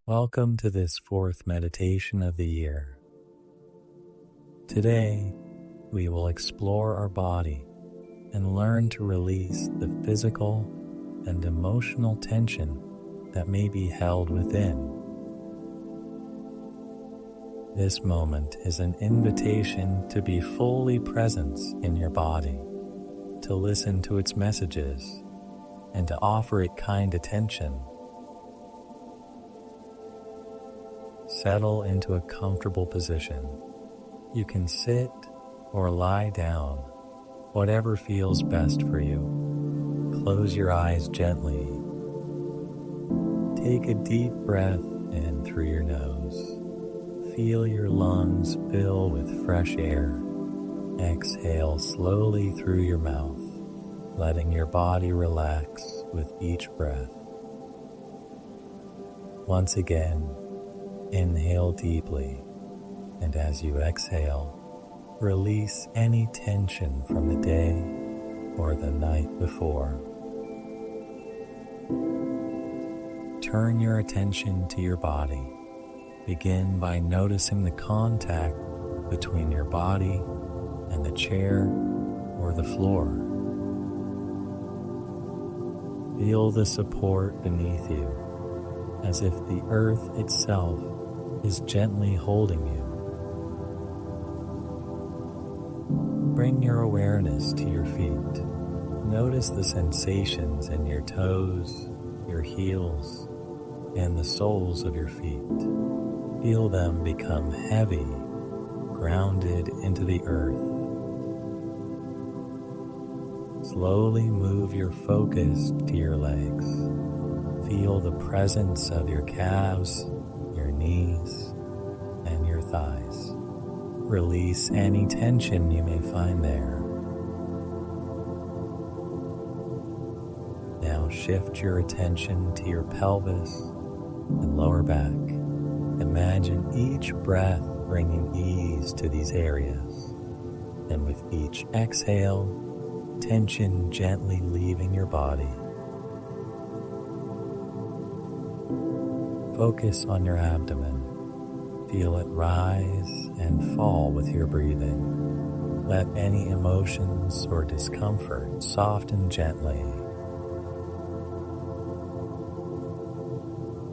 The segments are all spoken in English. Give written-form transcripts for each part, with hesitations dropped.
Welcome to this fourth meditation of the year. Today, we will explore our body and learn to release the physical and emotional tension that may be held within. This moment is an invitation to be fully present in your body, to listen to its messages, and to offer it kind attention. Settle into a comfortable position. You can sit or lie down, whatever feels best for you. Close your eyes gently. Take a deep breath in through your nose. Feel your lungs fill with fresh air. Exhale slowly through your mouth, letting your body relax with each breath. Once again, inhale deeply, and as you exhale, release any tension from the day or the night before. Turn your attention to your body. Begin by noticing the contact between your body and the chair or the floor. Feel the support beneath you, as if the earth itself is gently holding you. Bring your awareness to your feet. Notice the sensations in your toes, your heels, and the soles of your feet. Feel them become heavy, grounded into the earth. Slowly move your focus to your legs. Feel the presence of your calves, your knees, and your thighs. Release any tension you may find there. Now shift your attention to your pelvis and lower back. Imagine each breath bringing ease to these areas, and with each exhale, tension gently leaving your body. Focus on your abdomen. Feel it rise and fall with your breathing. Let any emotions or discomfort soften gently.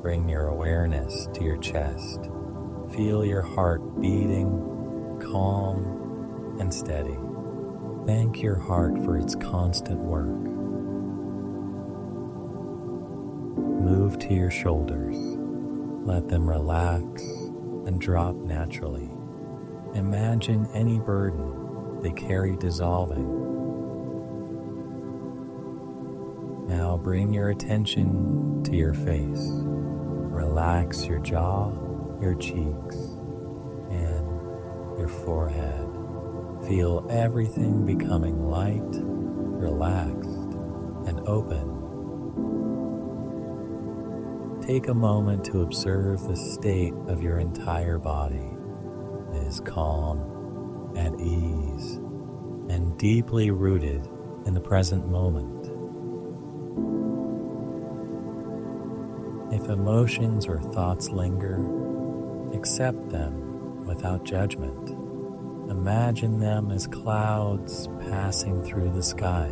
Bring your awareness to your chest. Feel your heart beating, calm and steady. Thank your heart for its constant work. Move to your shoulders. Let them relax and drop naturally. Imagine any burden they carry dissolving. Now bring your attention to your face. Relax your jaw, your cheeks, and your forehead. Feel everything becoming light, relaxed, and open. Take a moment to observe the state of your entire body. It is calm, at ease, and deeply rooted in the present moment. If emotions or thoughts linger, accept them without judgment. Imagine them as clouds passing through the sky,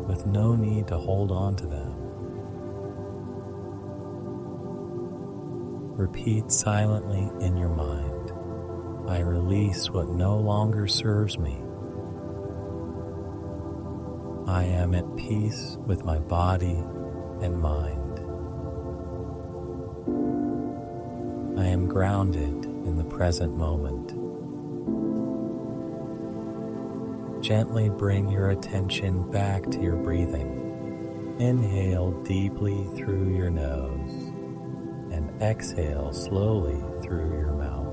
with no need to hold on to them. Repeat silently in your mind, I release what no longer serves me. I am at peace with my body and mind. I am grounded in the present moment. Gently bring your attention back to your breathing. Inhale deeply through your nose and exhale slowly through your mouth.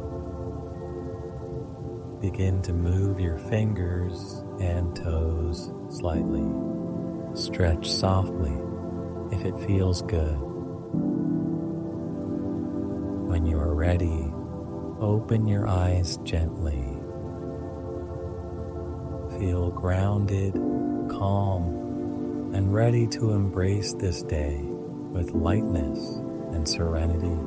Begin to move your fingers and toes slightly. Stretch softly if it feels good. When you are ready, open your eyes gently. Feel grounded, calm, and ready to embrace this day with lightness and serenity.